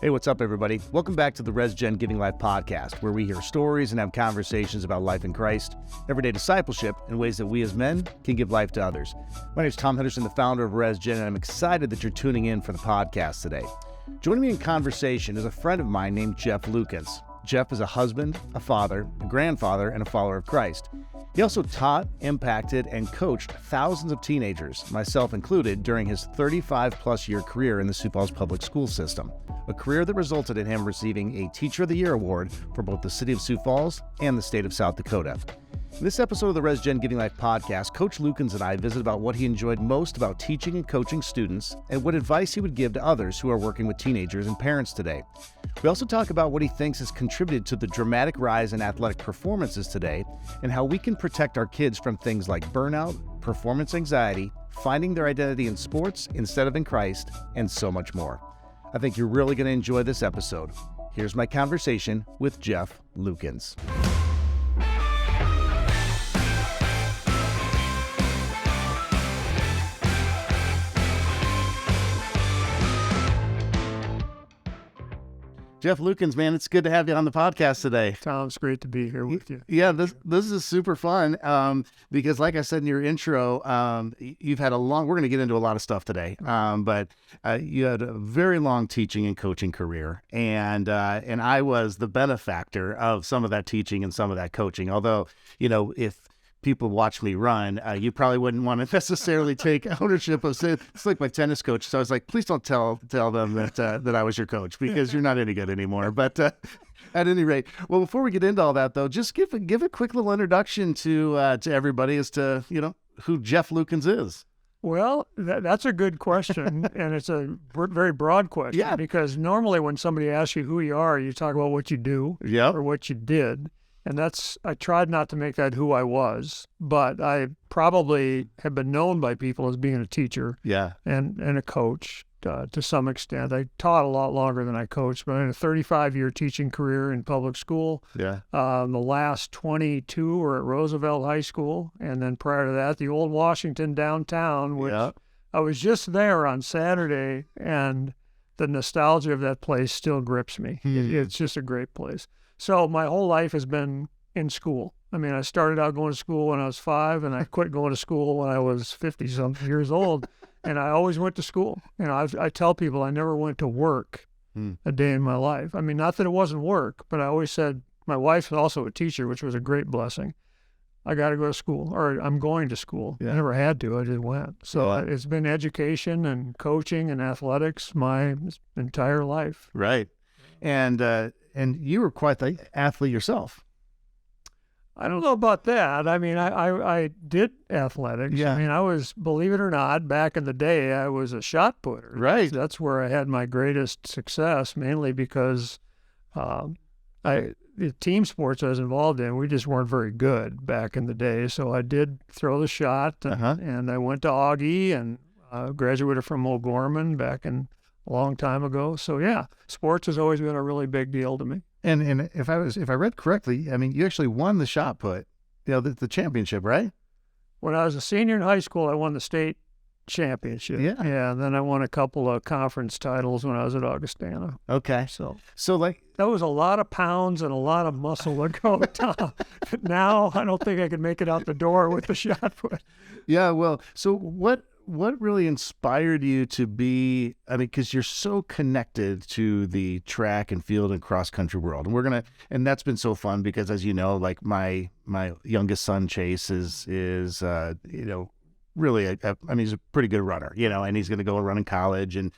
Hey, what's up, everybody? Welcome back to the RESGEN Giving Life Podcast, where we hear stories and have conversations about life in Christ, everyday discipleship, and ways that we as men can give life to others. My name is Tom Henderson, the founder of RESGEN, and I'm excited that you're tuning in for the podcast today. Joining me in conversation is a friend of mine named Jeff Lukens. Jeff is a husband, a father, a grandfather, and a follower of Christ. He also taught, impacted, and coached thousands of teenagers, myself included, during his 35-plus-year career in the Sioux Falls public school system, a career that resulted in him receiving a Teacher of the Year award for both the city of Sioux Falls and the state of South Dakota. In this episode of the RESGEN Giving Life Podcast, Coach Lukens and I visit about what he enjoyed most about teaching and coaching students and what advice he would give to others who are working with teenagers and parents today. We also talk about what he thinks has contributed to the dramatic rise in athletic performances today and how we can protect our kids from things like burnout, performance anxiety, finding their identity in sports instead of in Christ, and so much more. I think you're really going to enjoy this episode. Here's my conversation with Jeff Lukens. Jeff Lukens, man, it's good to have you on the podcast today. Tom, it's great to be here with you. Yeah, this is super fun because like I said in your intro, you've had we're going to get into a lot of stuff today, but you had a very long teaching and coaching career, and I was the benefactor of some of that teaching and some of that coaching, although, you know, if people watch me run, you probably wouldn't want to necessarily take ownership of it. It's like my tennis coach. So I was like, please don't tell them that I was your coach because you're not any good anymore. But at any rate, well, before we get into all that though, just give a quick little introduction to everybody as to, you know, who Jeff Lukens is. Well, that's a good question, and it's a very broad question. Yeah. Because normally when somebody asks you who you are, you talk about what you do or what you did. And I tried not to make that who I was, but I probably have been known by people as being a teacher and a coach to some extent. I taught a lot longer than I coached, but I had a 35-year teaching career in public school. Yeah. The last 22 were at Roosevelt High School, and then prior to that, the old Washington downtown, which I was just there on Saturday, and the nostalgia of that place still grips me. It's just a great place. So my whole life has been in school. I mean, I started out going to school when I was 5, and I quit going to school when I was 50-something years old, and I always went to school. You know, I tell people I never went to work a day in my life. I mean, not that it wasn't work, but I always said, my wife was also a teacher, which was a great blessing. I got to go to school, or I'm going to school. I never had to. I just went. So it's been education and coaching and athletics my entire life. Right. And you were quite the athlete yourself. I don't know about that. I mean, I did athletics. Yeah. I mean, I was, believe it or not, back in the day, I was a shot putter. Right. That's where I had my greatest success, mainly because the team sports I was involved in, we just weren't very good back in the day. So I did throw the shot, and I went to Augie and graduated from O'Gorman back in a long time ago. So yeah, sports has always been a really big deal to me. And if I read correctly, I mean, you actually won the shot put, you know, the championship, right? When I was a senior in high school, I won the state championship. Yeah. Yeah. And then I won a couple of conference titles when I was at Augustana. Okay. So like that was a lot of pounds and a lot of muscle to go, Tom. Now I don't think I could make it out the door with the shot put. Yeah. Well, so what really inspired you to be, I mean, because you're so connected to the track and field and cross country world, and that's been so fun because, as you know, like my youngest son Chase is you know, really he's a pretty good runner, you know, and he's going to go run in college, and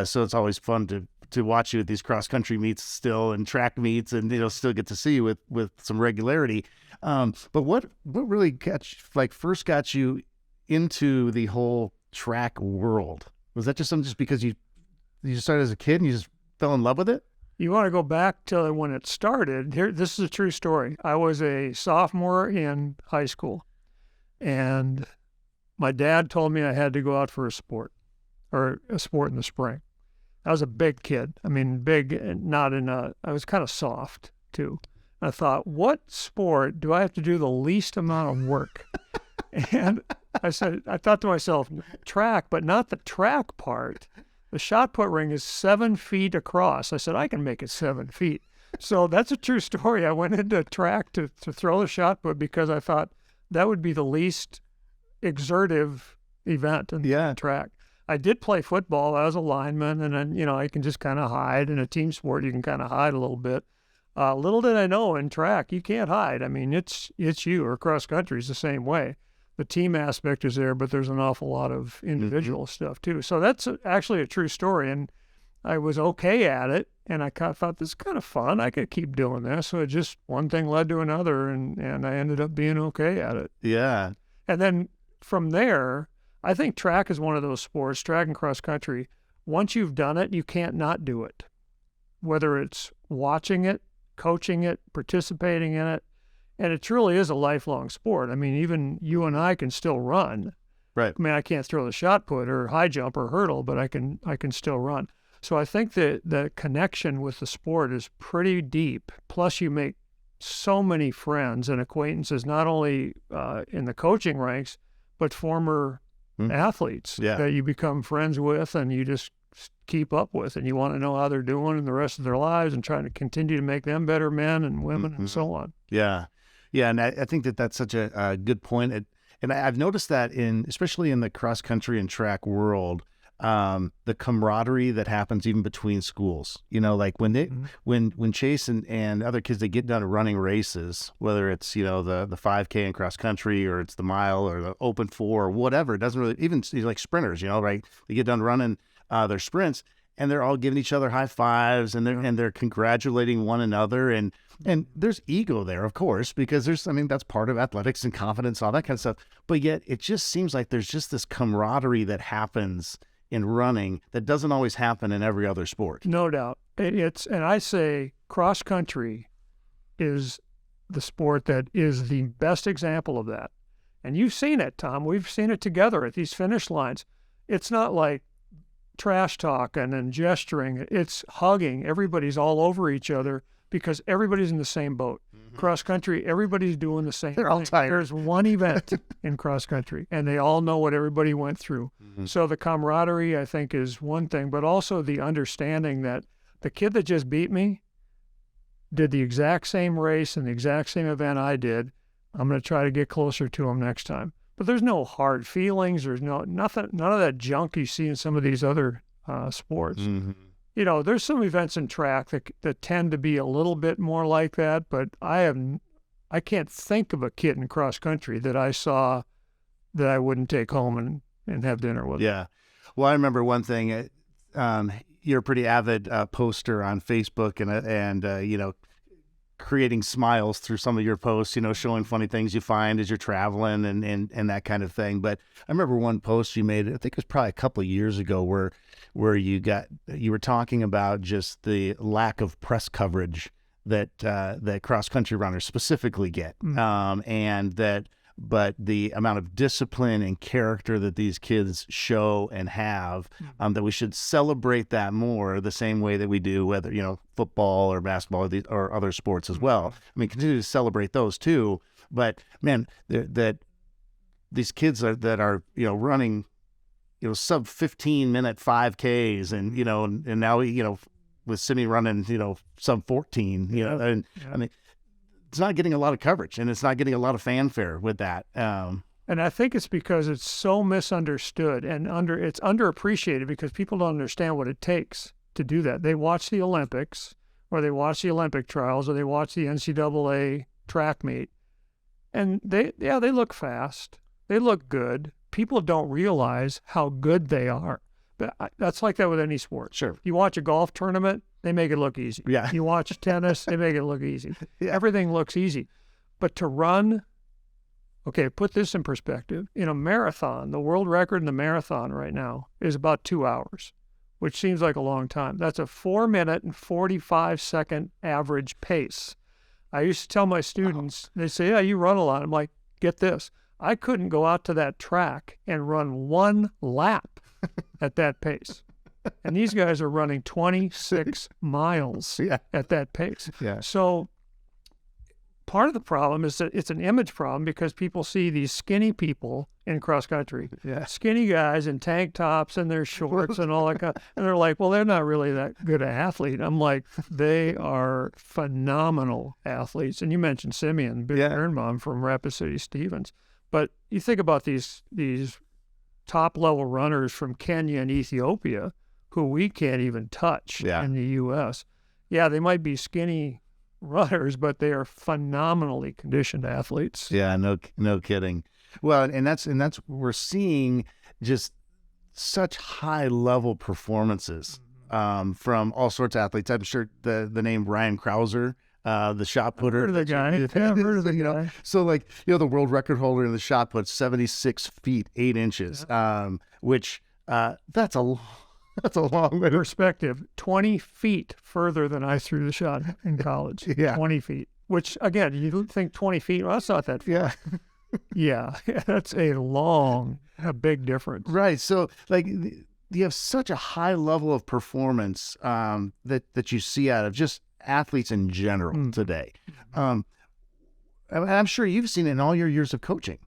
so it's always fun to watch you at these cross country meets still and track meets, and you know, still get to see you with some regularity. But what really first got you into the whole track world? Was that just something just because you started as a kid and you just fell in love with it? You want to go back to when it started. Here, this is a true story. I was a sophomore in high school, and my dad told me I had to go out for a sport in the spring. I was a big kid. I mean, big, I was kind of soft too. I thought, what sport do I have to do the least amount of work? And I thought to myself, track, but not the track part, The shot put ring is 7 feet across. I said, I can make it 7 feet. So that's a true story. I went into track to throw the shot put because I thought that would be the least exertive event in track. I did play football. I was a lineman, and then, I can just kind of hide. In a team sport, you can kind of hide a little bit. Little did I know in track, you can't hide. I mean, it's you, or cross country is the same way. The team aspect is there, but there's an awful lot of individual stuff too. So that's actually a true story, and I was okay at it, and I thought this is kind of fun. I could keep doing this. So it just one thing led to another, and I ended up being okay at it. Yeah. And then from there, I think track is one of those sports, track and cross country. Once you've done it, you can't not do it. Whether it's watching it, coaching it, participating in it. And it truly is a lifelong sport. I mean, even you and I can still run. Right. I mean, I can't throw the shot put or high jump or hurdle, but I can still run. So I think that the connection with the sport is pretty deep. Plus, you make so many friends and acquaintances, not only in the coaching ranks, but former athletes that you become friends with and you just keep up with, and you want to know how they're doing in the rest of their lives and trying to continue to make them better men and women and so on. Yeah. Yeah. And I think that that's such a good point. And I've noticed that especially in the cross country and track world, the camaraderie that happens even between schools, like when Chase and other kids, they get done running races, whether it's, the 5K in cross country or it's the mile or the open 4 or whatever, it doesn't really, even like sprinters, right? They get done running their sprints and they're all giving each other high fives and they're congratulating one another. And there's ego there, of course, because that's part of athletics and confidence, all that kind of stuff. But yet it just seems like there's just this camaraderie that happens in running that doesn't always happen in every other sport. No doubt. And I say cross country is the sport that is the best example of that. And you've seen it, Tom. We've seen it together at these finish lines. It's not like trash talking and gesturing. It's hugging. Everybody's all over each other because everybody's in the same boat. Cross country, everybody's doing the same They're all tired. There's one event in cross country, and they all know what everybody went through. So the camaraderie, I think, is one thing, but also the understanding that the kid that just beat me did the exact same race and the exact same event I did. I'm going to try to get closer to him next time. But there's no hard feelings. There's nothing, none of that junk you see in some of these other sports. There's some events in track that tend to be a little bit more like that, but I can't think of a kid in cross country that I saw that I wouldn't take home and have dinner with. Yeah. Well, I remember one thing. You're a pretty avid poster on Facebook and creating smiles through some of your posts, showing funny things you find as you're traveling and that kind of thing. But I remember one post you made, I think it was probably a couple of years ago, where you were talking about just the lack of press coverage that cross country runners specifically get, but the amount of discipline and character that these kids show and have, that we should celebrate that more the same way that we do whether, football or basketball or other sports as well. I mean, continue to celebrate those too. But man, that these kids that are running, sub 15-minute 5Ks and now, with Simi running, sub 14, I mean, it's not getting a lot of coverage and it's not getting a lot of fanfare with that. And I think it's because it's so misunderstood and it's underappreciated because people don't understand what it takes to do that. They watch the Olympics or they watch the Olympic trials or they watch the NCAA track meet and they look fast. They look good. People don't realize how good they are. But that's like that with any sport. Sure. You watch a golf tournament, they make it look easy. Yeah. You watch tennis, they make it look easy. Yeah. Everything looks easy. But to run, okay, put this in perspective. In a marathon, the world record in the marathon right now is about 2 hours, which seems like a long time. That's a 4-minute and 45-second average pace. I used to tell my students, they say, yeah, you run a lot. I'm like, get this. I couldn't go out to that track and run one lap at that pace. And these guys are running 26 miles at that pace. Yeah. So part of the problem is that it's an image problem because people see these skinny people in cross country, skinny guys in tank tops and their shorts and all that kind of, and they're like, well, they're not really that good an athlete. I'm like, they are phenomenal athletes. And you mentioned Simeon, Big Birnbaum from Rapid City Stevens. But you think about these top level runners from Kenya and Ethiopia who we can't even touch in the U.S. Yeah, they might be skinny runners, but they are phenomenally conditioned athletes. Yeah, no kidding. Well, and that's we're seeing just such high level performances from all sorts of athletes. I'm sure the name Ryan Krauser, the shot putter. I've heard of the guy. I've heard of the guy. So like, the world record holder in the shot put 76 feet 8 inches, which that's a long way. Perspective, 20 feet further than I threw the shot in college. 20 feet. Which, again, you think 20 feet, well, that's not that far. Yeah, that's a big difference. Right. So, like, you have such a high level of performance that you see out of just athletes in general today. I'm sure you've seen it in all your years of coaching.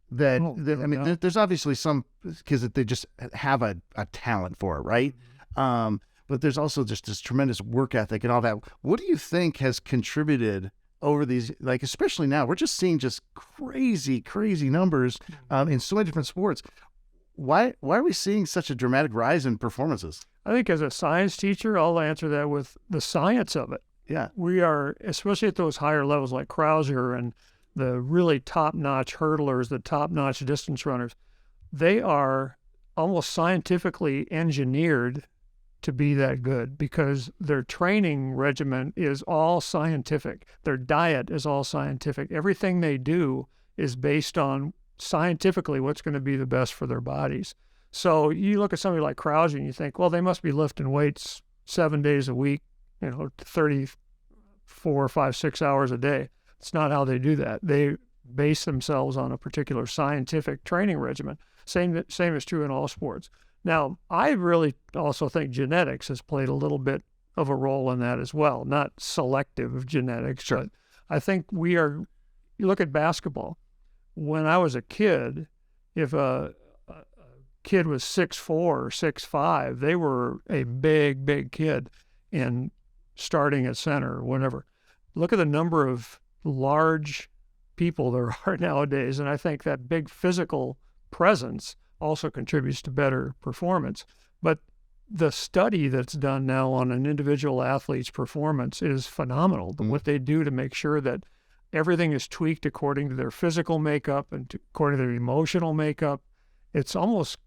There's obviously some kids that they just have a talent for it, right? But there's also just this tremendous work ethic and all that. What do you think has contributed over these, like, especially now, we're just seeing just crazy numbers in so many different sports. Why are we seeing such a dramatic rise in performances? I think as a science teacher, I'll answer that with the science of it. Yeah. We are, especially at those higher levels like Krauser and the really top-notch hurdlers, the top-notch distance runners, they are almost scientifically engineered to be that good because their training regimen is all scientific. Their diet is all scientific. Everything they do is based on scientifically what's going to be the best for their bodies. So you look at somebody like Krauser and you think, well, they must be lifting weights 7 days a week, 34, 5, 6 hours a day. It's not how they do that. They base themselves on a particular scientific training regimen. Same is true in all sports. Now, I really also think genetics has played a little bit of a role in that as well. Not selective genetics, but I think you look at basketball. When I was a kid, if a kid was 6'4" or 6'5", they were a big kid in starting at center or whatever. Look at the number of large people there are nowadays, and I think that big physical presence also contributes to better performance. But the study that's done now on an individual athlete's performance is phenomenal. What they do to make sure that everything is tweaked according to their physical makeup and according to their emotional makeup. It's almost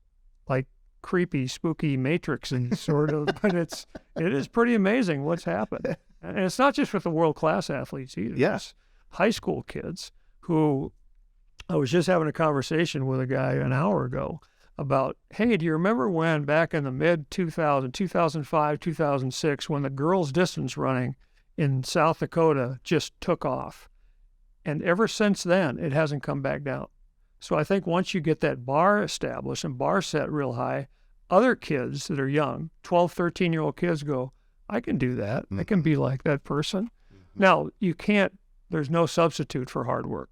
like creepy, spooky Matrix and sort of, but it is pretty amazing what's happened. And it's not just with the world-class athletes either. Yes. High school kids who, I was just having a conversation with a guy an hour ago about, hey, do you remember when back in the mid-2000, 2005, 2006, when the girls' distance running in South Dakota just took off? And ever since then, it hasn't come back down. So I think once you get that bar established and bar set real high, other kids that are young, 12, 13-year-old kids go, I can do that. I can be like that person. Now, there's no substitute for hard work.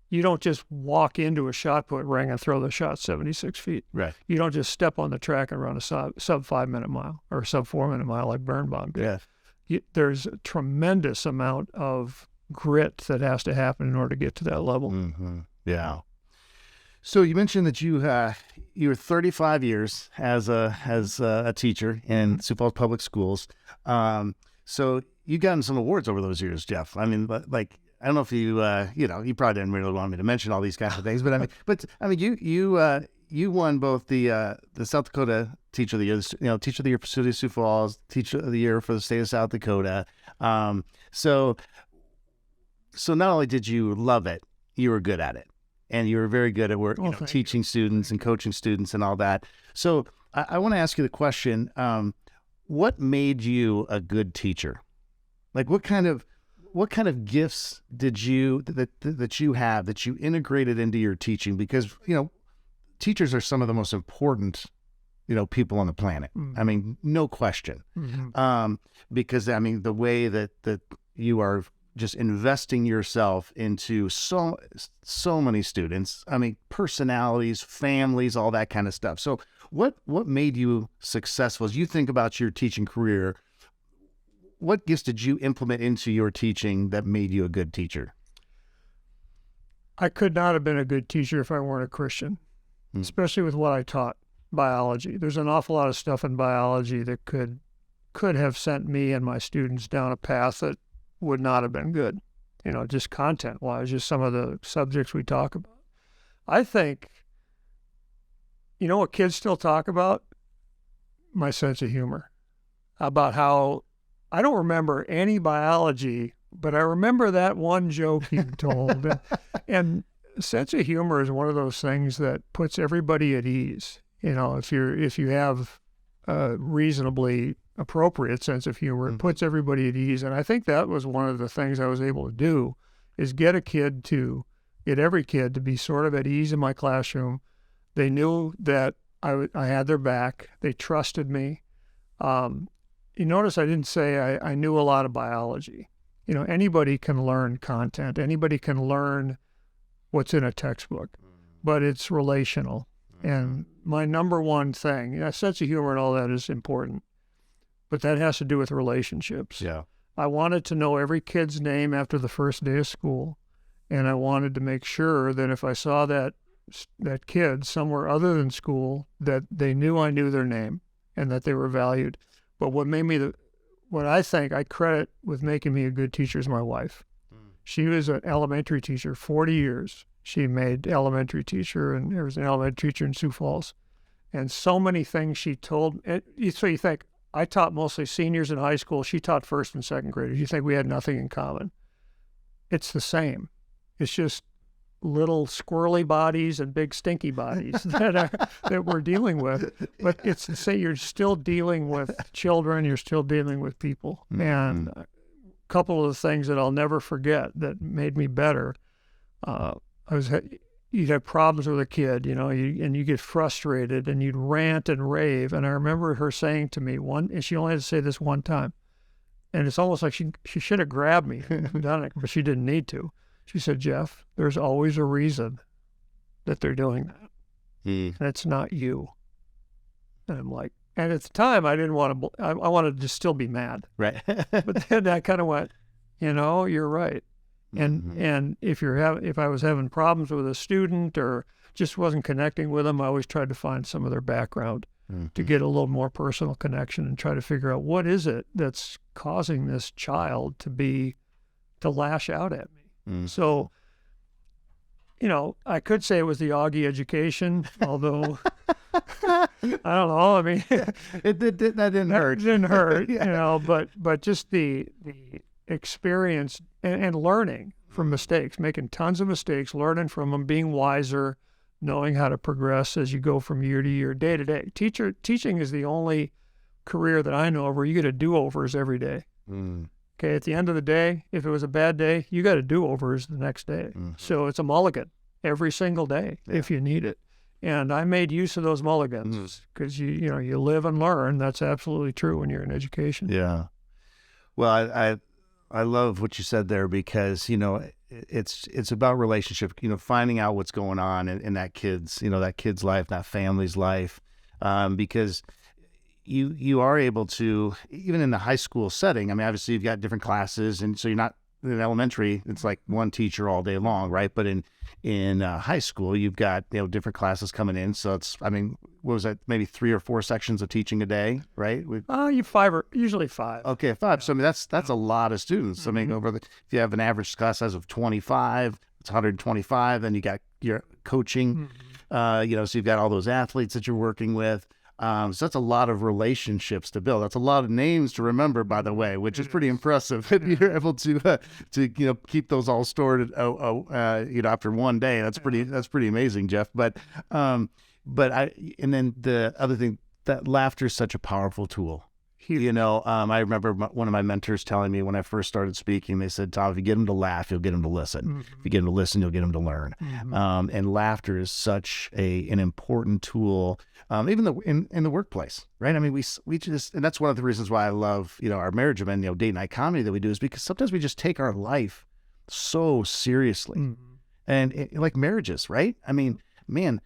You don't just walk into a shot put ring and throw the shot 76 feet. Right. You don't just step on the track and run a sub 5-minute mile or sub 4-minute mile like Birnbaum did. Yeah. There's a tremendous amount of grit that has to happen in order to get to that level. Mm-hmm. Yeah. So you mentioned that you were 35 years as a teacher in Sioux Falls Public Schools. So you've gotten some awards over those years, Jeff. I mean, like, I don't know if you probably didn't really want me to mention all these kinds of things, but you won both the South Dakota Teacher of the Year, Teacher of the Year for City of Sioux Falls, Teacher of the Year for the state of South Dakota. So not only did you love it, you were good at it. And you were very good at work, teaching students and coaching students and all that. So I want to ask you the question, what made you a good teacher? Like what kind of gifts did you have that you integrated into your teaching? Because, teachers are some of the most important, people on the planet. Mm-hmm. I mean, no question. Mm-hmm. Because, the way that you are just investing yourself into so many students. I mean, personalities, families, all that kind of stuff. So what made you successful as you think about your teaching career? What gifts did you implement into your teaching that made you a good teacher? I could not have been a good teacher if I weren't a Christian, especially with what I taught, biology. There's an awful lot of stuff in biology that could have sent me and my students down a path that would not have been good, just content-wise, just some of the subjects we talk about. I think, what kids still talk about? My sense of humor, about how I don't remember any biology, but I remember that one joke you told. And sense of humor is one of those things that puts everybody at ease. If you have a reasonably appropriate sense of humor, it puts everybody at ease. And I think that was one of the things I was able to do, is get every kid to be sort of at ease in my classroom. They knew that I had their back. They trusted me. You notice I didn't say I knew a lot of biology. Anybody can learn content. Anybody can learn what's in a textbook, but it's relational. And my number one thing, sense of humor and all that is important, but that has to do with relationships. Yeah. I wanted to know every kid's name after the first day of school, and I wanted to make sure that if I saw that kid somewhere other than school, that they knew I knew their name and that they were valued. But what made me what I think I credit with making me a good teacher is my wife. She was an elementary teacher, 40 years. She made elementary teacher, and there was an elementary teacher in Sioux Falls. And so many things she told. So you think, I taught mostly seniors in high school. She taught first and second graders. You think we had nothing in common. It's the same. It's just little squirrely bodies and big stinky bodies that we're dealing with. But it's to say you're still dealing with children, you're still dealing with people. And a couple of the things that I'll never forget that made me better, you'd have problems with a kid, and you get frustrated and you'd rant and rave. And I remember her saying to me and she only had to say this one time, and it's almost like she should have grabbed me and done it, but she didn't need to. She said, "Jeff, there's always a reason that they're doing that. And it's not you." And I'm like, and at the time I didn't want to, I wanted to still be mad. Right. But then I kind of went, you're right. And if I was having problems with a student or just wasn't connecting with them, I always tried to find some of their background to get a little more personal connection and try to figure out what is it that's causing this child to lash out at me. So, I could say it was the Augie education, although I don't know. I mean, that didn't hurt. It didn't hurt, but just the experience and learning from mistakes, making tons of mistakes, learning from them, being wiser, knowing how to progress as you go from year to year, day to day. Teaching is the only career that I know of where you get a do-overs every day. Okay, at the end of the day, if it was a bad day, you got a do-overs the next day. So it's a mulligan every single day if you need it. And I made use of those mulligans because you live and learn. That's absolutely true when you're in education. Yeah. Well, I love what you said there because, it's about relationship, finding out what's going on in that kid's life, that family's life, because you are able to, even in the high school setting, I mean, obviously you've got different classes, and so you're not in elementary, it's like one teacher all day long, right? But in high school, you've got, different classes coming in. So it's, I mean, what was that? Maybe 3 or 4 sections of teaching a day, right? Usually 5. Okay, 5. So I mean, that's a lot of students. I mean, if you have an average class size of 25, it's 125. Then you got your coaching, so you've got all those athletes that you're working with. So that's a lot of relationships to build. That's a lot of names to remember, by the way, which is pretty impressive. You're able to keep those all stored, after one day. That's pretty amazing, Jeff. But then the other thing, that laughter is such a powerful tool. Huge. I remember one of my mentors telling me when I first started speaking, they said, Tom, if you get them to laugh, you'll get them to listen. Mm-hmm. If you get them to listen, you'll get them to learn. Mm-hmm. And laughter is such an important tool, even in the workplace, right? I mean, we just, and that's one of the reasons why I love, our marriage and, date night comedy that we do, is because sometimes we just take our life so seriously. Mm-hmm. And like marriages, right? I mean, man,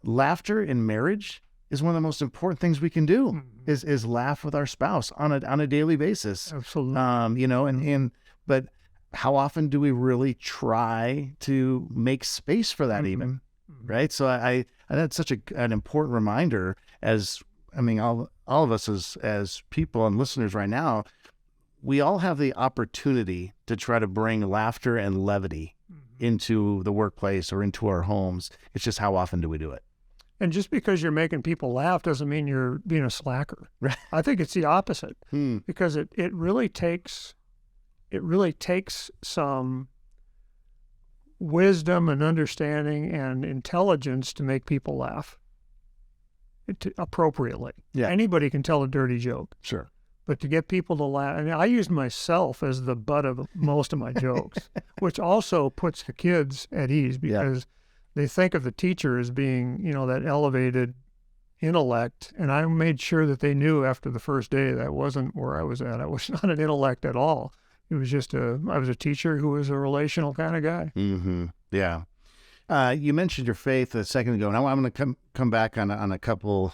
laughter in marriage is one of the most important things we can do. Mm-hmm. is laugh with our spouse on a daily basis. Absolutely. But how often do we really try to make space for that? Mm-hmm. Even, Mm-hmm. right? So I that's such an important reminder, all of us as people and listeners right now, we all have the opportunity to try to bring laughter and levity into the workplace or into our homes. It's just how often do we do it? And just because you're making people laugh doesn't mean you're being a slacker. Right. I think it's the opposite, because it really takes some wisdom and understanding and intelligence to make people laugh appropriately. Yeah. Anybody can tell a dirty joke. Sure. But to get people to laugh, and I used myself as the butt of most of my jokes, which also puts the kids at ease, because they think of the teacher as being, that elevated intellect. And I made sure that they knew after the first day that wasn't where I was at. I was not an intellect at all. It was just I was a teacher who was a relational kind of guy. Mm-hmm. Yeah. You mentioned your faith a second ago. Now I'm going to come back on a couple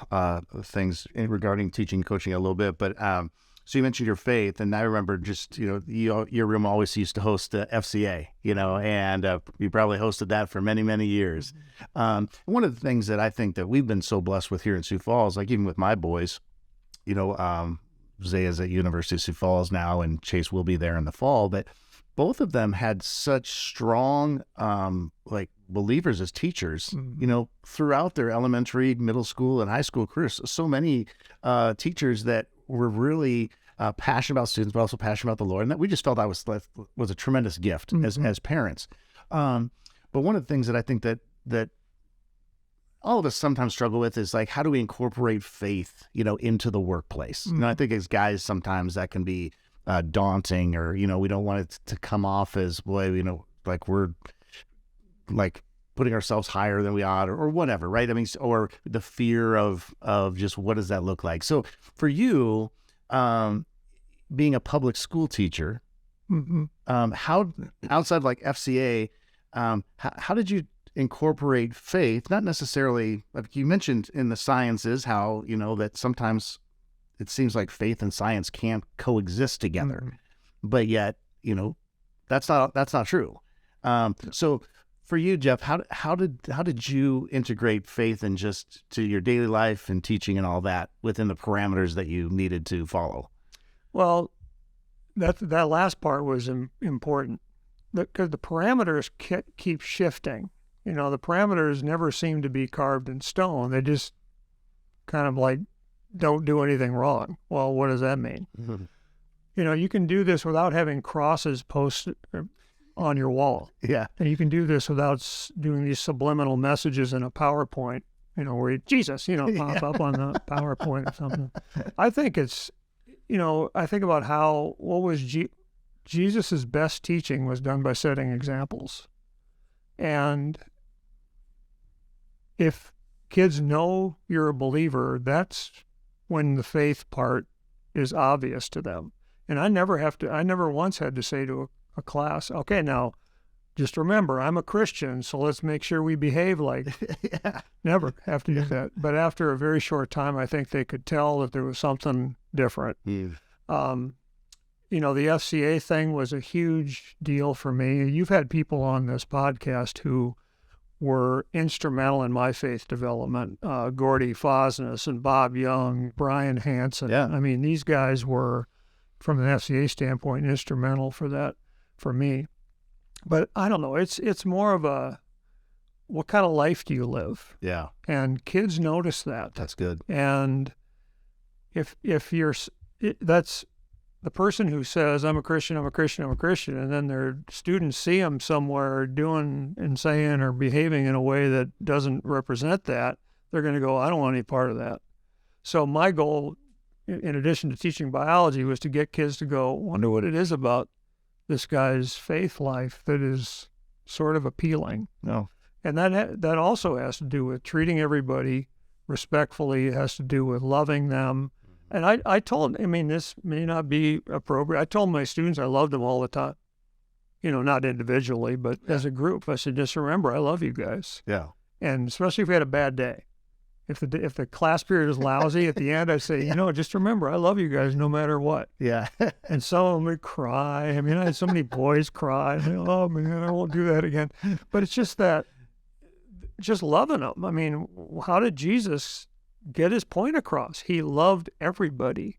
things regarding teaching and coaching a little bit. But so you mentioned your faith, and I remember just your room always used to host FCA, and you probably hosted that for many, many years. One of the things that I think that we've been so blessed with here in Sioux Falls, like even with my boys, Zaya's at University of Sioux Falls now, and Chase will be there in the fall, but both of them had such strong believers as teachers, throughout their elementary, middle school, and high school careers. So many teachers that were really passionate about students, but also passionate about the Lord, and that we just felt that was a tremendous gift as parents. But one of the things that I think that all of us sometimes struggle with is like, how do we incorporate faith, into the workplace? I think as guys sometimes that can be daunting, or we don't want it to come off as like we're like putting ourselves higher than we ought, or whatever, right? I mean, or the fear of just what does that look like? So for you, being a public school teacher, how outside like FCA, how did you incorporate faith? Not necessarily, like you mentioned in the sciences, how that sometimes it seems like faith and science can't coexist together, but yet that's not true. So for you, Jeff, how did you integrate faith and just to your daily life and teaching and all that within the parameters that you needed to follow? Well, that last part was important, because the parameters keep shifting. The parameters never seem to be carved in stone. They just kind of like don't do anything wrong. Well, what does that mean? You can do this without having crosses posted on your wall. Yeah. And you can do this without doing these subliminal messages in a PowerPoint, where Jesus, pop up on the PowerPoint or something. I think it's, I think about how, what was Jesus's best teaching was done by setting examples. And if kids know you're a believer, that's when the faith part is obvious to them. And I never once had to say to a class, okay, now just remember, I'm a Christian, so let's make sure we behave like. Never have to do that. But after a very short time, I think they could tell that there was something different. The FCA thing was a huge deal for me. You've had people on this podcast who were instrumental in my faith development. Gordy Fosness and Bob Young, Brian Hansen. Yeah. I mean, these guys were, from an FCA standpoint, instrumental for that, for me. But I don't know. It's more of a, what kind of life do you live? Yeah. And kids notice that. That's good. And if you're, that's the person who says, I'm a Christian, and then their students see them somewhere doing and saying or behaving in a way that doesn't represent that, they're going to go, I don't want any part of that. So my goal in addition to teaching biology, was to get kids to go, wonder what it is about this guy's faith life that is sort of appealing. No. And that also has to do with treating everybody respectfully. It has to do with loving them. And I told, this may not be appropriate. I told my students I loved them all the time. Not individually, but as a group. I said, just remember, I love you guys. Yeah. And especially if we had a bad day. If the class period is lousy, at the end I say, just remember, I love you guys no matter what. Yeah. And some of them would cry. I had so many boys cry. Oh, man, I won't do that again. But it's just loving them. How did Jesus get his point across? He loved everybody.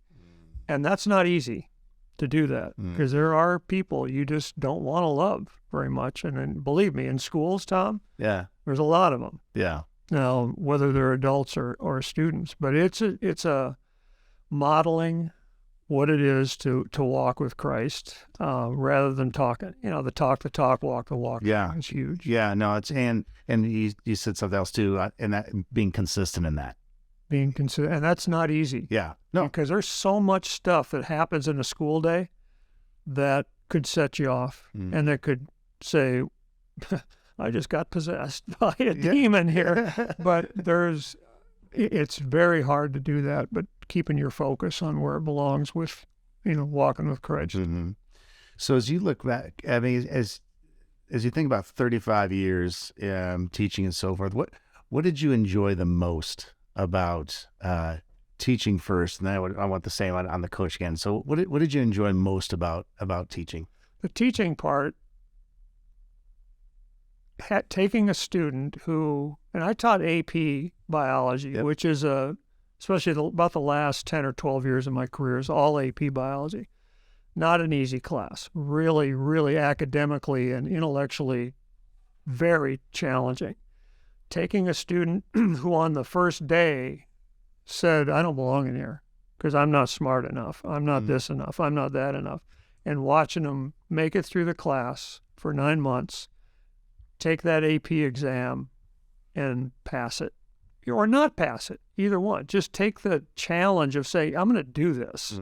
And that's not easy to do that, because there are people you just don't want to love very much. And believe me, in schools, Tom, there's a lot of them. Yeah. Now, whether they're adults or students, but it's a modeling what it is to walk with Christ, rather than talking. The talk, walk the walk. Yeah, it's huge. Yeah, no, it's and you said something else too, and that being consistent in that. Being consistent, and that's not easy. Yeah, no, because there's so much stuff that happens in a school day that could set you off, and that could say, I just got possessed by a demon here. But it's very hard to do that, but keeping your focus on where it belongs with, walking with Christ. Mm-hmm. So as you look back, as you think about 35 years teaching and so forth, what did you enjoy the most about teaching first? And then I want the same on the coach again. So what did you enjoy most about teaching? The teaching part, taking a student who, and I taught AP biology, which is especially about the last 10 or 12 years of my career, is all AP biology. Not an easy class, really, really academically and intellectually very challenging. Taking a student who on the first day said, I don't belong in here because I'm not smart enough. I'm not this enough. I'm not that enough. And watching them make it through the class for 9 months, take that AP exam and pass it, or not pass it, either one. Just take the challenge of saying, I'm going to do this,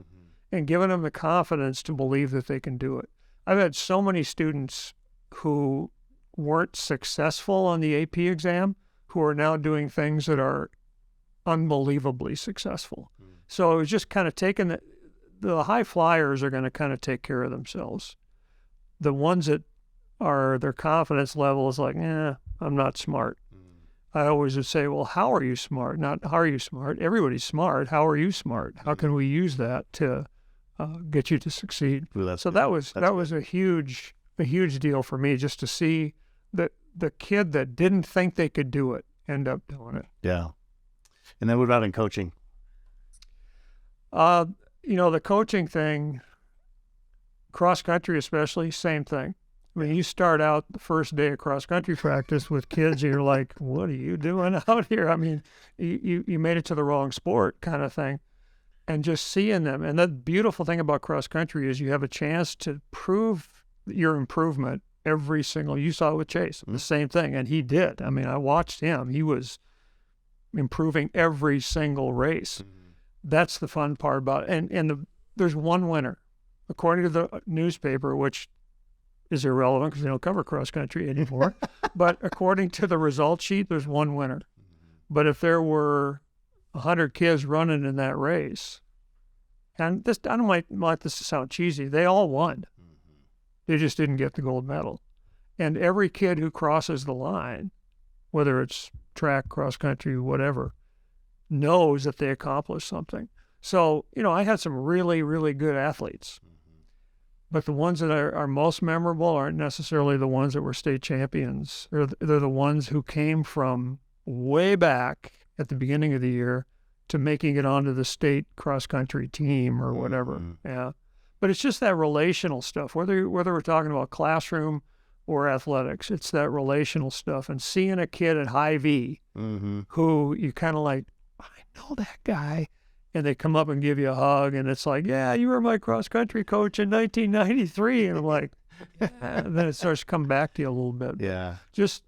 and giving them the confidence to believe that they can do it. I've had so many students who weren't successful on the AP exam who are now doing things that are unbelievably successful. So it was just kind of taking the high flyers are going to kind of take care of themselves. The ones that are, their confidence level is like, I'm not smart. I always would say, well, how are you smart? Not how are you smart? Everybody's smart. How are you smart? How can we use that to get you to succeed? Ooh, so that was a huge deal for me, just to see that the kid that didn't think they could do it end up doing it. Yeah. And then what about in coaching? The coaching thing, cross country especially, same thing. You start out the first day of cross-country practice with kids, and you're like, what are you doing out here? You made it to the wrong sport kind of thing. And just seeing them. And the beautiful thing about cross-country is you have a chance to prove your improvement every single, you saw it with Chase, the same thing. And he did. I watched him. He was improving every single race. That's the fun part about it. And there's one winner. According to the newspaper, which is irrelevant because they don't cover cross-country anymore. But according to the result sheet, there's one winner. But if there were 100 kids running in that race, and this, I don't want this to sound cheesy, they all won. They just didn't get the gold medal. And every kid who crosses the line, whether it's track, cross-country, whatever, knows that they accomplished something. So, I had some really, really good athletes. But the ones that are most memorable aren't necessarily the ones that were state champions. They're the ones who came from way back at the beginning of the year to making it onto the state cross-country team or whatever. Yeah. But it's just that relational stuff, whether we're talking about classroom or athletics, it's that relational stuff. And seeing a kid at high V who you kind of like, I know that guy. And they come up and give you a hug, and it's like, yeah, you were my cross-country coach in 1993. And I'm like, and then it starts to come back to you a little bit. Yeah. Just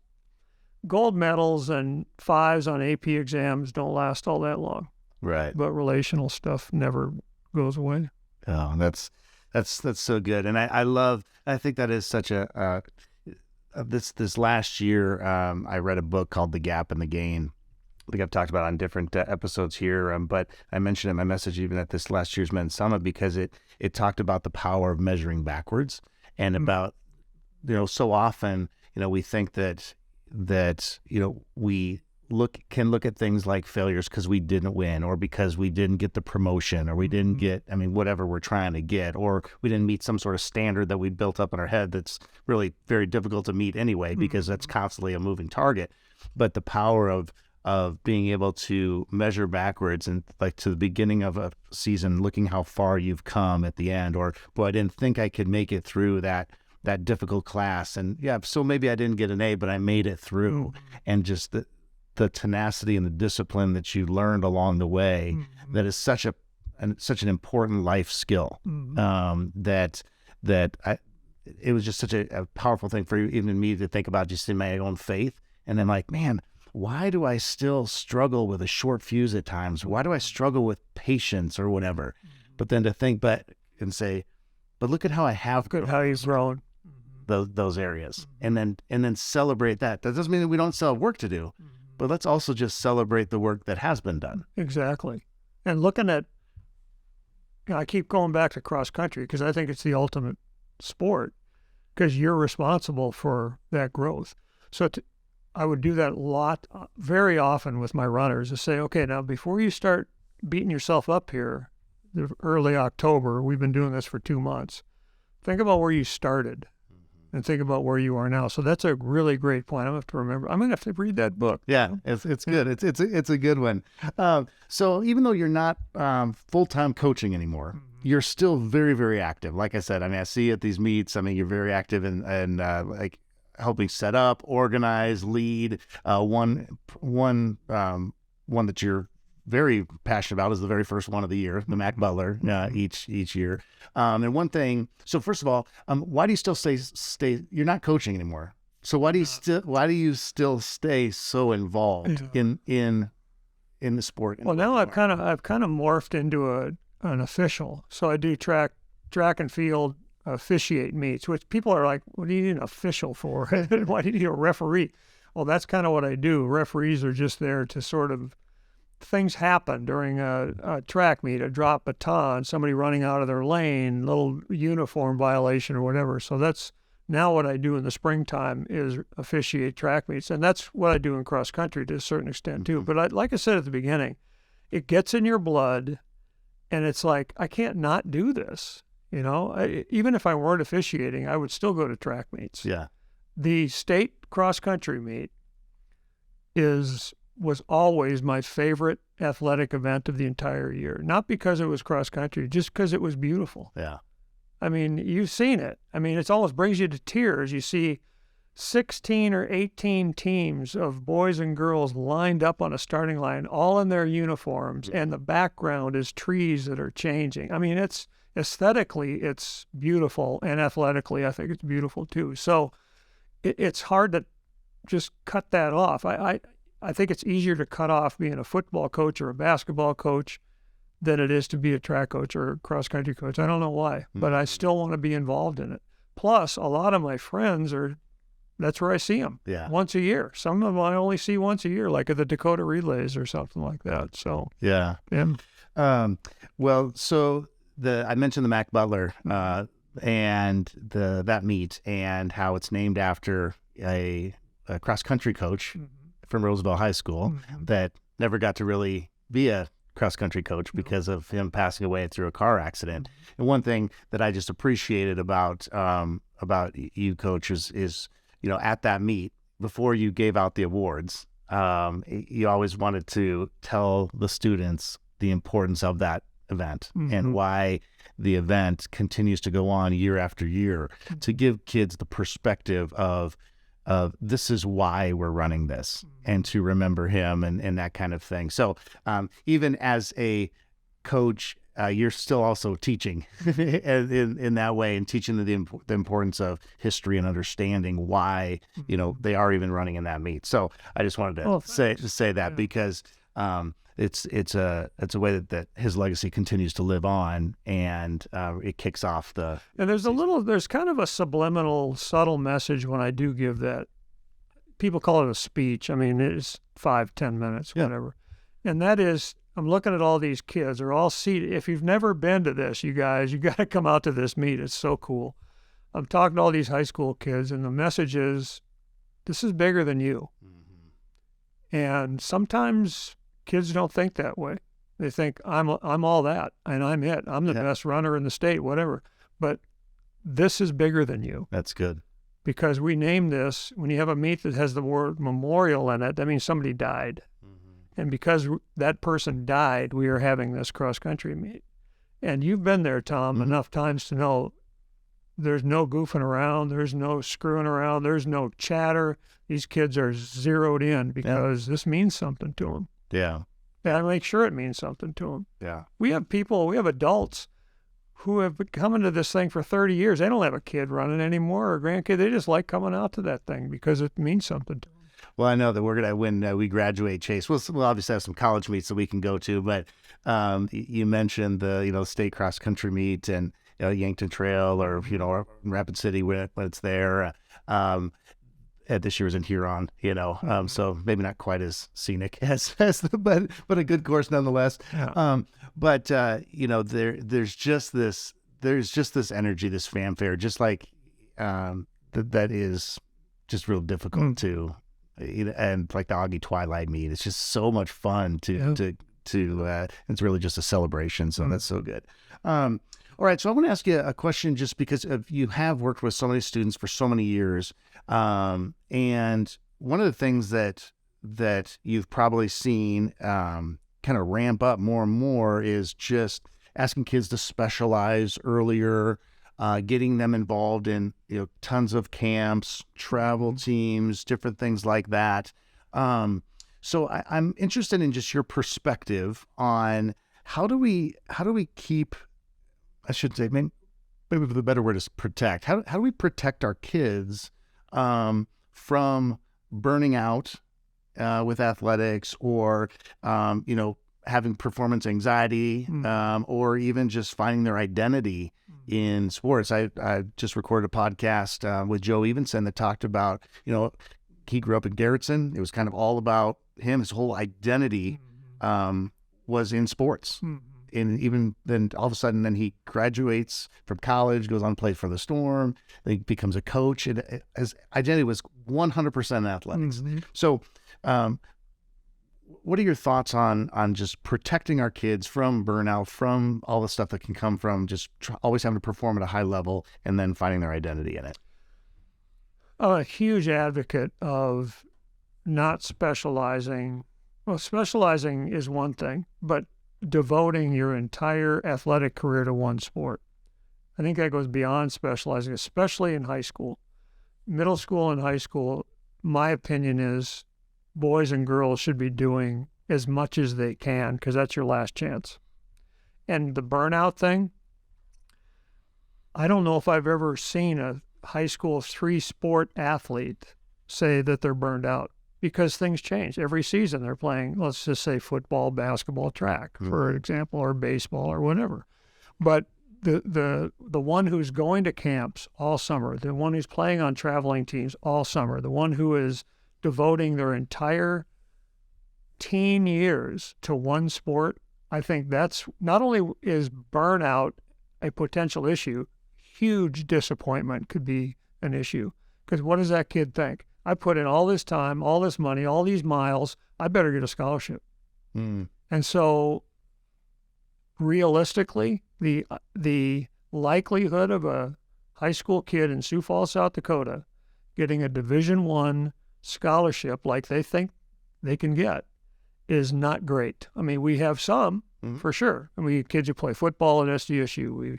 gold medals and 5s on AP exams don't last all that long. Right. But relational stuff never goes away. Oh, that's so good. And I think that is such this last year, I read a book called The Gap and the Gain. I think I've talked about it on different episodes here, but I mentioned in my message even at this last year's Men's Summit because it talked about the power of measuring backwards and about, so often, we think that we can look at things like failures because we didn't win or because we didn't get the promotion or we didn't get, whatever we're trying to get, or we didn't meet some sort of standard that we built up in our head that's really very difficult to meet anyway because that's constantly a moving target. But the power of being able to measure backwards and like to the beginning of a season, looking how far you've come at the end, or, boy, I didn't think I could make it through that difficult class. And yeah, so maybe I didn't get an A, but I made it through. And just the tenacity and the discipline that you learned along the way, that is such an important life skill, that it was just such a powerful thing for even me to think about just in my own faith. And then like, man, why do I still struggle with a short fuse at times? Why do I struggle with patience or whatever? But then to think back and say, but look at how I have grown. Look at how you've grown. Those areas. And then celebrate that. That doesn't mean that we don't still have work to do, but let's also just celebrate the work that has been done. Exactly. And looking at, I keep going back to cross country because I think it's the ultimate sport because you're responsible for that growth. So I would do that very often with my runners to say, okay, now before you start beating yourself up here, early October, we've been doing this for 2 months. Think about where you started and think about where you are now. So that's a really great point. I'm going to have to remember. I'm going to have to read that book. Yeah, it's good. It's a good one. So even though you're not full-time coaching anymore, you're still very, very active. Like I said, I see you at these meets. You're very active in like helping set up, organize, lead. One that you're very passionate about is the very first one of the year, the Mac Butler, each year. And one thing, so first of all, why do you still stay, you're not coaching anymore. So why do you still stay so involved in the sport? Well, now I've kind of morphed into an official. So I do track and field, officiate meets, which people are like, what do you need an official for? Why do you need a referee? Well, that's kind of what I do. Referees are just there to sort of, things happen during a track meet, a drop baton, somebody running out of their lane, little uniform violation or whatever. So that's now what I do in the springtime is officiate track meets. And that's what I do in cross country to a certain extent too. But like I said at the beginning, it gets in your blood and it's like, I can't not do this. Even if I weren't officiating, I would still go to track meets. Yeah. The state cross country meet was always my favorite athletic event of the entire year. Not because it was cross country, just because it was beautiful. Yeah. You've seen it. It almost brings you to tears. You see 16 or 18 teams of boys and girls lined up on a starting line, all in their uniforms, and the background is trees that are changing. It's aesthetically, it's beautiful, and athletically, I think it's beautiful too. So it's hard to just cut that off. I think it's easier to cut off being a football coach or a basketball coach than it is to be a track coach or a cross-country coach. I don't know why, but I still want to be involved in it. Plus, a lot of my friends that's where I see them once a year. Some of them I only see once a year, like at the Dakota Relays or something like that. So yeah. Well, so I mentioned the Mac Butler and that meet and how it's named after a cross-country coach from Roosevelt High School that never got to really be a cross-country coach because of him passing away through a car accident. And one thing that I just appreciated about you, Coach, is at that meet, before you gave out the awards, you always wanted to tell the students the importance of that event and why the event continues to go on year after year, to give kids the perspective of this is why we're running this, and to remember him and that kind of thing. So even as a coach, you're still also teaching in that way, and teaching the importance of history and understanding why they are even running in that meet. So I just wanted to say that because it's a way that his legacy continues to live on, and it kicks off the. And there's kind of a subliminal, subtle message when I do give that. People call it a speech. I mean, it's 5-10 minutes, whatever. And that is, I'm looking at all these kids. They're all seated. If you've never been to this, you guys, you got to come out to this meet. It's so cool. I'm talking to all these high school kids, and the message is, this is bigger than you. Mm-hmm. And sometimes kids don't think that way. They think I'm all that, and I'm it. I'm the best runner in the state, whatever. But this is bigger than you. That's good. Because we name this, when you have a meet that has the word memorial in it, that means somebody died. Mm-hmm. And because that person died, we are having this cross-country meet. And you've been there, Tom, enough times to know there's no goofing around, there's no screwing around, there's no chatter. These kids are zeroed in because this means something to them. Yeah. And I make sure it means something to them. Yeah. We have adults who have been coming to this thing for 30 years. They don't have a kid running anymore or a grandkid. They just like coming out to that thing because it means something to them. Well, I know that we're going to, when we graduate, Chase, we'll obviously have some college meets that we can go to, but you mentioned the, state cross-country meet and Yankton Trail or, or Rapid City when it's there. This year was in Huron, so maybe not quite as scenic as but a good course nonetheless. Yeah. There's just this energy, this fanfare, just like that is just real difficult to, and like the Augie Twilight meet. It's just so much fun to it's really just a celebration. So that's so good. All right, so I want to ask you a question just because you have worked with so many students for so many years. And one of the things that you've probably seen kind of ramp up more and more is just asking kids to specialize earlier, getting them involved in tons of camps, travel teams, different things like that. So I'm interested in just your perspective on how do we keep, I should say, maybe the better word is protect. How do we protect our kids from burning out with athletics or, having performance anxiety or even just finding their identity in sports? I just recorded a podcast with Joe Evenson that talked about, he grew up in Garrettson. It was kind of all about him. His whole identity was in sports. And even then, all of a sudden, then he graduates from college, goes on to play for the Storm, then he becomes a coach. His identity was 100% athletics. Mm-hmm. So what are your thoughts on just protecting our kids from burnout, from all the stuff that can come from just always having to perform at a high level and then finding their identity in it? I'm a huge advocate of not specializing. Well, specializing is one thing, but devoting your entire athletic career to one sport. I think that goes beyond specializing, especially in high school. Middle school and high school, my opinion is boys and girls should be doing as much as they can because that's your last chance. And the burnout thing, I don't know if I've ever seen a high school 3-sport athlete say that they're burned out. Because things change. Every season they're playing, let's just say football, basketball, track, for example, or baseball or whatever. But the one who's going to camps all summer, the one who's playing on traveling teams all summer, the one who is devoting their entire teen years to one sport, I think that's not only is burnout a potential issue, huge disappointment could be an issue. Because what does that kid think? I put in all this time, all this money, all these miles, I better get a scholarship. And so realistically, the likelihood of a high school kid in Sioux Falls, South Dakota, getting a Division I scholarship like they think they can get is not great. I mean, we have some, for sure. I mean, kids who play football at SDSU,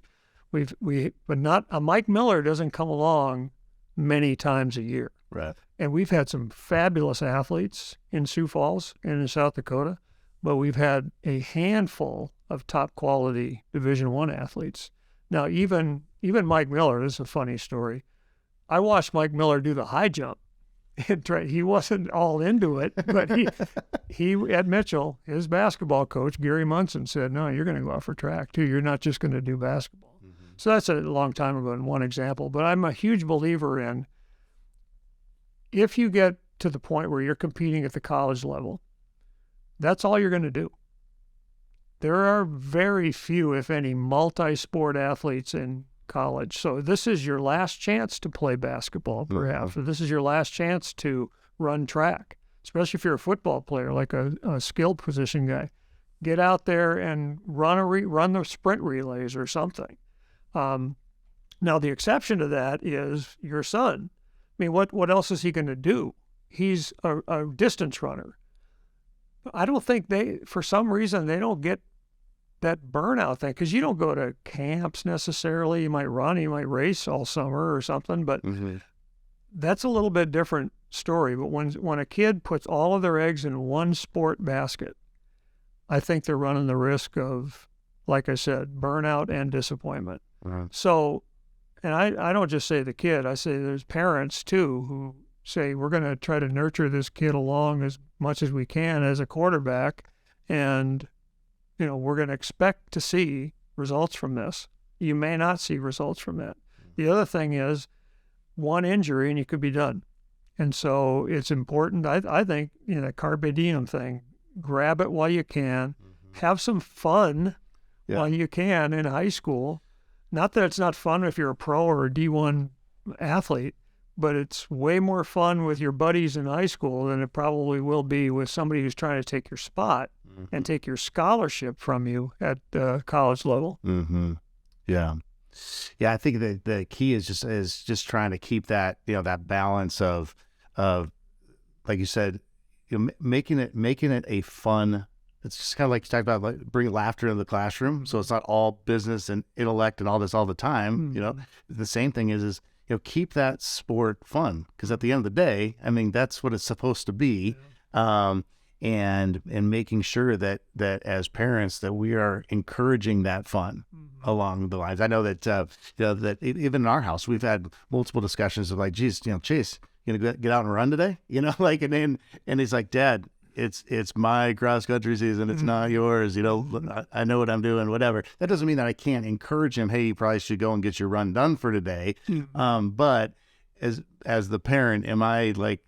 but not, Mike Miller doesn't come along many times a year. Right. And we've had some fabulous athletes in Sioux Falls and in South Dakota, but we've had a handful of top quality Division I athletes. Now, even Mike Miller, this is a funny story. I watched Mike Miller do the high jump he wasn't all into it, but he at Mitchell, his basketball coach, Gary Munson, said, no, you're going to go out for track too. You're not just going to do basketball. Mm-hmm. So that's a long time ago and one example, but I'm a huge believer in if you get to the point where you're competing at the college level, that's all you're going to do. There are very few, if any, multi-sport athletes in college. So this is your last chance to play basketball, perhaps. Or this is your last chance to run track, especially if you're a football player, like a skilled position guy. Get out there and run the sprint relays or something. Now, the exception to that is your son. I mean, what else is he going to do? He's a distance runner. I don't think for some reason, they don't get that burnout thing, because you don't go to camps necessarily. You might run, you might race all summer or something, but that's a little bit different story. But when a kid puts all of their eggs in one sport basket, I think they're running the risk of, like I said, burnout and disappointment. Right. So, and I don't just say the kid, I say there's parents too who say, we're going to try to nurture this kid along as much as we can as a quarterback, and we're going to expect to see results from this. You may not see results from that. The other thing is one injury and you could be done. And so it's important, I think, that carpe diem thing, grab it while you can, have some fun while you can in high school. Not that it's not fun if you're a pro or a D1 athlete, but it's way more fun with your buddies in high school than it probably will be with somebody who's trying to take your spot and take your scholarship from you at the college level. Mm-hmm. Yeah. I think the key is just trying to keep that, that balance of like you said, making it a fun. It's just kind of like you talked about, like, bring laughter into the classroom. So it's not all business and intellect and all this all the time. The same thing is keep that sport fun, because at the end of the day, I mean, that's what it's supposed to be. And making sure that as parents that we are encouraging that fun along the lines. I know that that even in our house we've had multiple discussions of like, geez, Chase, you gonna get out and run today? And he's like, Dad, it's my cross country season. It's not yours. I know what I'm doing, whatever. That doesn't mean that I can't encourage him. Hey, you probably should go and get your run done for today. But as the parent, am I like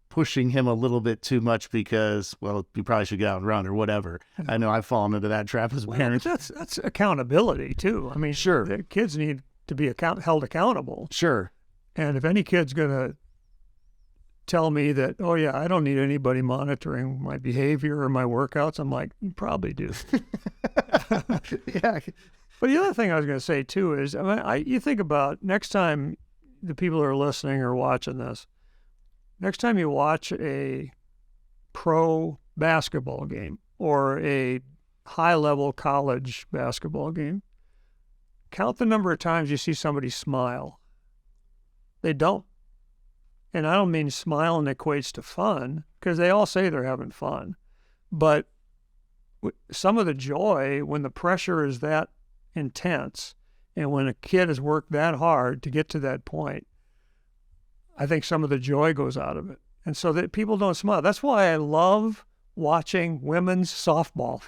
pushing him a little bit too much because, well, you probably should get out and run or whatever? I know I've fallen into that trap as a parent. That's accountability too. I mean, sure, the kids need to be held accountable. Sure. And if any kid's gonna tell me that, oh yeah, I don't need anybody monitoring my behavior or my workouts, I'm like, you probably do. Yeah. But the other thing I was going to say too is, you think about next time the people who are listening or watching this, next time you watch a pro basketball game or a high-level college basketball game, count the number of times you see somebody smile. They don't. And I don't mean smiling equates to fun, because they all say they're having fun. But some of the joy, when the pressure is that intense, and when a kid has worked that hard to get to that point, I think some of the joy goes out of it. And so that people don't smile. That's why I love watching women's softball.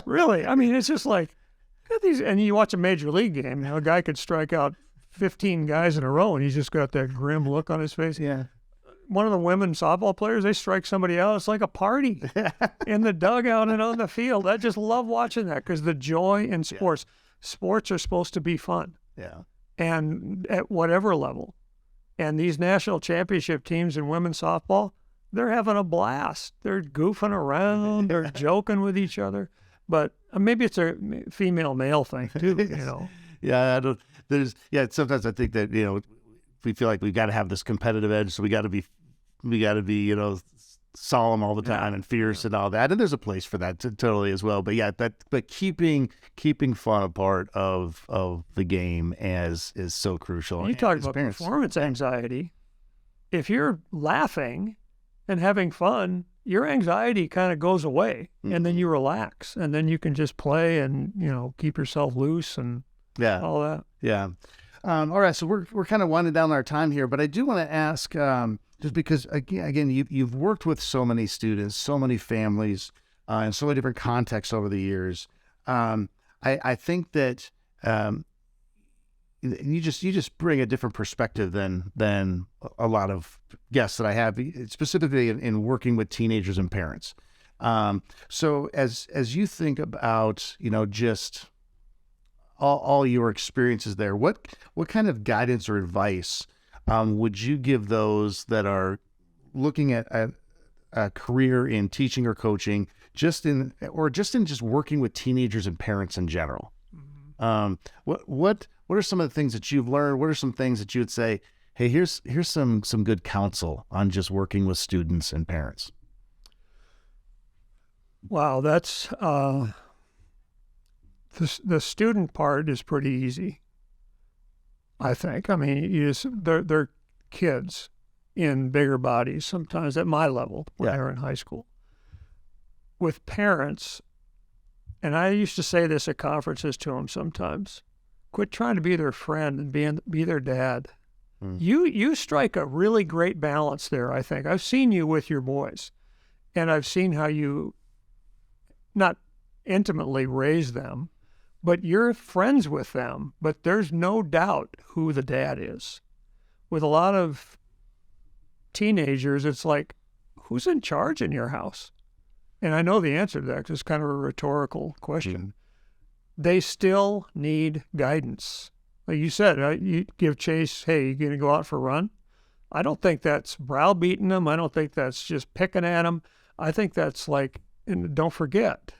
Really. I mean, it's just like, and you watch a major league game, a guy could strike out 15 guys in a row and he's just got that grim look on his face. Yeah. One of the women softball players, they strike somebody out. It's like a party in the dugout and on the field. I just love watching that, because the joy in sports. Sports are supposed to be fun. Yeah. And at whatever level. And these national championship teams in women's softball, they're having a blast. They're goofing around. They're joking with each other. But maybe it's a female-male thing too, Yeah, sometimes I think that, we feel like we've got to have this competitive edge, so we got to be, solemn all the time and fierce and all that. And there's a place for that totally as well. But yeah, but keeping fun a part of the game is so crucial. You talk about performance anxiety. If you're laughing and having fun, your anxiety kind of goes away, and then you relax, and then you can just play and, keep yourself loose and all that. Yeah. All right. So we're kind of winding down our time here, but I do want to ask, Just because, again, you've worked with so many students, so many families, in so many different contexts over the years. I think that you just bring a different perspective than a lot of guests that I have, specifically in working with teenagers and parents. So as you think about, just all your experiences there, what kind of guidance or advice would you give those that are looking at a career in teaching or coaching, just in working with teenagers and parents in general? What are some of the things that you've learned? What are some things that you would say, hey, here's some good counsel on just working with students and parents? Wow, that's the student part is pretty easy, I think. I mean, they're kids in bigger bodies, sometimes at my level when they were in high school. With parents, and I used to say this at conferences to them sometimes, quit trying to be their friend and be their dad. You strike a really great balance there, I think. I've seen you with your boys, and I've seen how you not intimately raise them, but you're friends with them, but there's no doubt who the dad is. With a lot of teenagers, it's like, who's in charge in your house? And I know the answer to that because it's kind of a rhetorical question. They still need guidance. Like you said, you give Chase, hey, you going to go out for a run? I don't think that's browbeating them. I don't think that's just picking at them. I think that's like, and don't forget,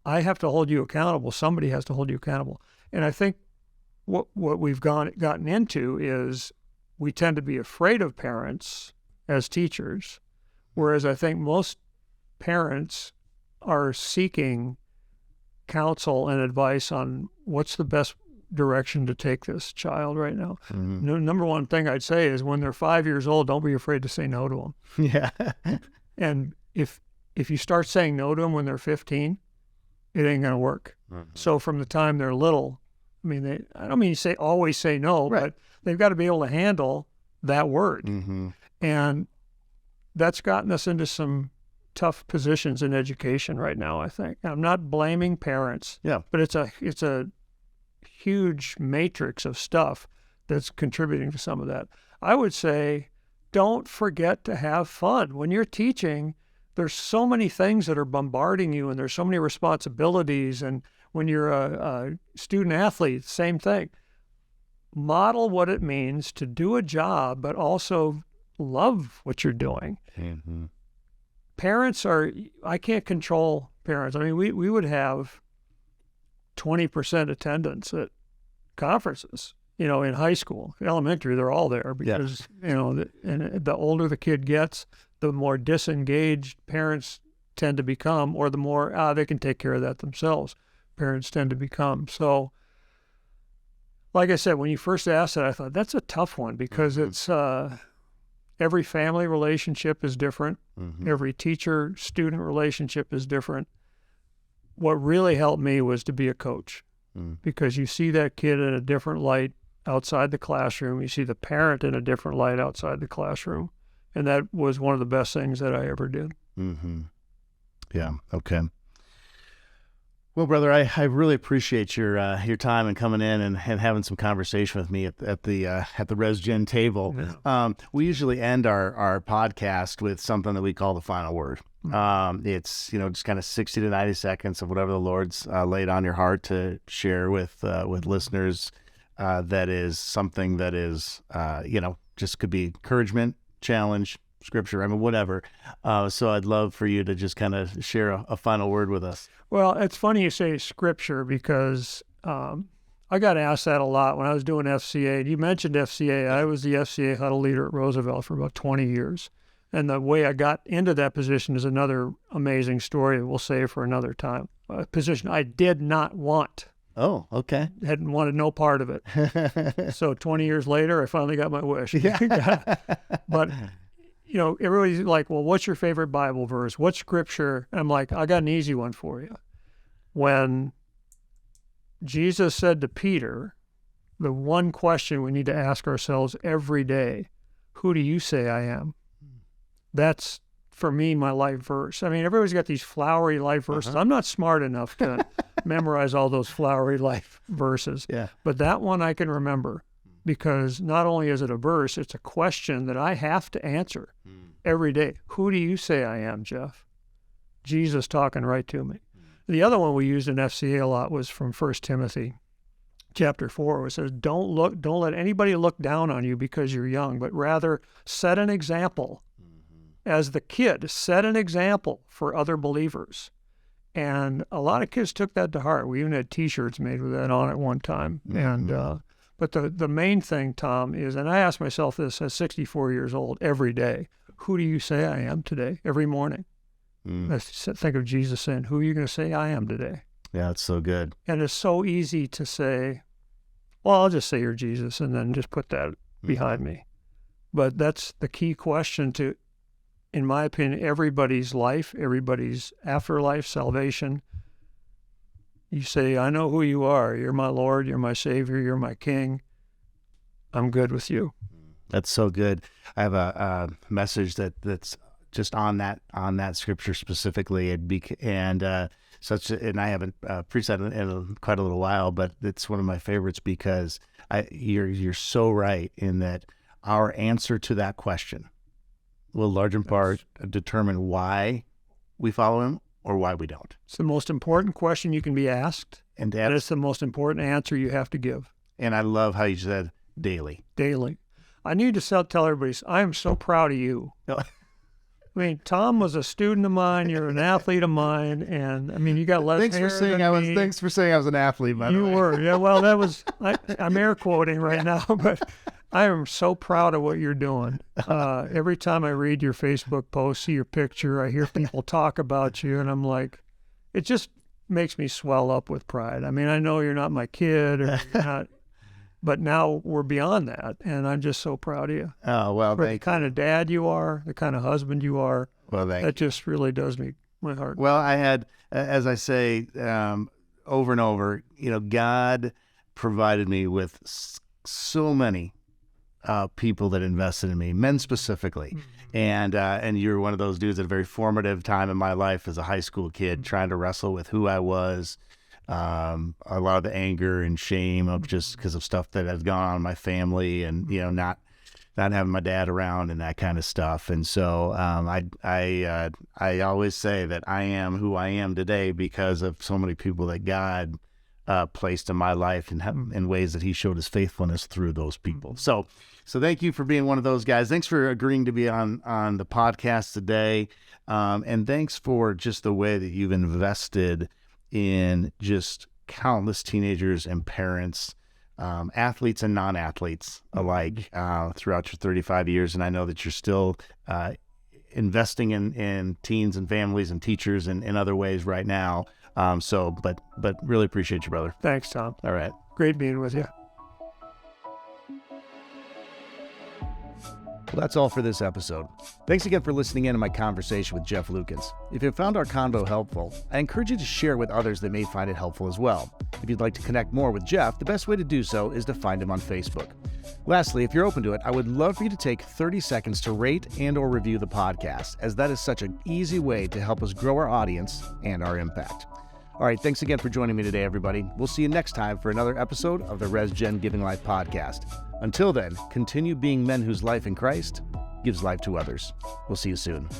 I have to hold you accountable. Somebody has to hold you accountable. And I think what we've gotten into is we tend to be afraid of parents as teachers, whereas I think most parents are seeking counsel and advice on what's the best direction to take this child right now. Number one thing I'd say is when they're 5 years old, don't be afraid to say no to them. Yeah. And if you start saying no to them when they're 15, it ain't going to work. So from the time they're little, I mean, I don't mean you always say no, but they've got to be able to handle that word. And that's gotten us into some tough positions in education right now, I think. I'm not blaming parents, but it's a huge matrix of stuff that's contributing to some of that. I would say, don't forget to have fun. When you're teaching, there's so many things that are bombarding you, and there's so many responsibilities. And when you're a student athlete, same thing. Model what it means to do a job, but also love what you're doing. Parents I can't control parents. I mean, we would have 20% attendance at conferences, in high school. Elementary, they're all there because, and the older the kid gets, the more disengaged parents tend to become, or the more they can take care of that themselves, parents tend to become. So, like I said, when you first asked that, I thought that's a tough one because it's every family relationship is different. Every teacher-student relationship is different. What really helped me was to be a coach because you see that kid in a different light outside the classroom. You see the parent in a different light outside the classroom. And that was one of the best things that I ever did. Yeah. Okay. Well, brother, I really appreciate your time and coming in and having some conversation with me at the RESGEN table. We usually end our podcast with something that we call the final word. It's just kind of 60 to 90 seconds of whatever the Lord's laid on your heart to share with listeners. That is something that is just could be encouragement, challenge, scripture, I mean, whatever. So I'd love for you to just kind of share a final word with us. Well, it's funny you say scripture because I got asked that a lot when I was doing FCA. You mentioned FCA. I was the FCA huddle leader at Roosevelt for about 20 years. And the way I got into that position is another amazing story that we'll save for another time. A position I did not want. Oh, okay. Hadn't wanted no part of it. So 20 years later, I finally got my wish. But, everybody's like, well, what's your favorite Bible verse? What scripture? And I'm like, I got an easy one for you. When Jesus said to Peter, the one question we need to ask ourselves every day, who do you say I am? That's, for me, my life verse. I mean, everybody's got these flowery life verses. I'm not smart enough to memorize all those flowery life verses. Yeah. But that one I can remember, because not only is it a verse, it's a question that I have to answer every day. Who do you say I am, Jeff? Jesus talking right to me. The other one we used in FCA a lot was from 1 Timothy chapter 4, where it says, don't let anybody look down on you because you're young, but rather set an example. As the kid, set an example for other believers. And a lot of kids took that to heart. We even had T-shirts made with that on at one time. And but the main thing, Tom, is, and I ask myself this at 64 years old every day, who do you say I am today? Every morning. I think of Jesus saying, who are you going to say I am today? Yeah, it's so good. And it's so easy to say, well, I'll just say you're Jesus and then just put that behind me. But that's the key question to, in my opinion, everybody's life, everybody's afterlife, salvation. You say, I know who you are. You're my Lord. You're my Savior. You're my King. I'm good with you. That's so good. I have a message that's just on that scripture specifically, and I haven't preached that in quite a little while, but it's one of my favorites because you're so right in that our answer to that question will large in part determine why we follow him or why we don't. It's the most important question you can be asked, and it's the most important answer you have to give. And I love how you said daily. Daily. I need to tell everybody, I am so proud of you. I mean, Tom was a student of mine. You're an athlete of mine, and I mean, you got less hair than me. Thanks for saying I was an athlete, by the way. You were, yeah. Well, that was I'm air quoting right now, but I am so proud of what you're doing. Every time I read your Facebook post, see your picture, I hear people talk about you, and I'm like, it just makes me swell up with pride. I mean, I know you're not my kid, or you're not. But now we're beyond that, and I'm just so proud of you. Oh, well, for the kind of dad you are, the kind of husband you are. Well, that just really does my heart. Well, I had, as I say over and over, God provided me with so many people that invested in me, men specifically. And you're one of those dudes at a very formative time in my life as a high school kid, trying to wrestle with who I was. A lot of the anger and shame of just because of stuff that has gone on in my family, and not having my dad around and that kind of stuff. And so I always say that I am who I am today because of so many people that God placed in my life and in ways that He showed His faithfulness through those people. So thank you for being one of those guys. Thanks for agreeing to be on the podcast today, and thanks for just the way that you've invested in just countless teenagers and parents, athletes and non-athletes alike, throughout your 35 years. And I know that you're still investing in teens and families and teachers in other ways right now. But really appreciate you, brother. Thanks, Tom. All right. Great being with you. Well, that's all for this episode. Thanks again for listening in to my conversation with Jeff Lukens. If you found our convo helpful, I encourage you to share with others that may find it helpful as well. If you'd like to connect more with Jeff, the best way to do so is to find him on Facebook. Lastly, if you're open to it, I would love for you to take 30 seconds to rate and or review the podcast, as that is such an easy way to help us grow our audience and our impact. All right, thanks again for joining me today, everybody. We'll see you next time for another episode of the RESGEN Giving Life Podcast. Until then, continue being men whose life in Christ gives life to others. We'll see you soon.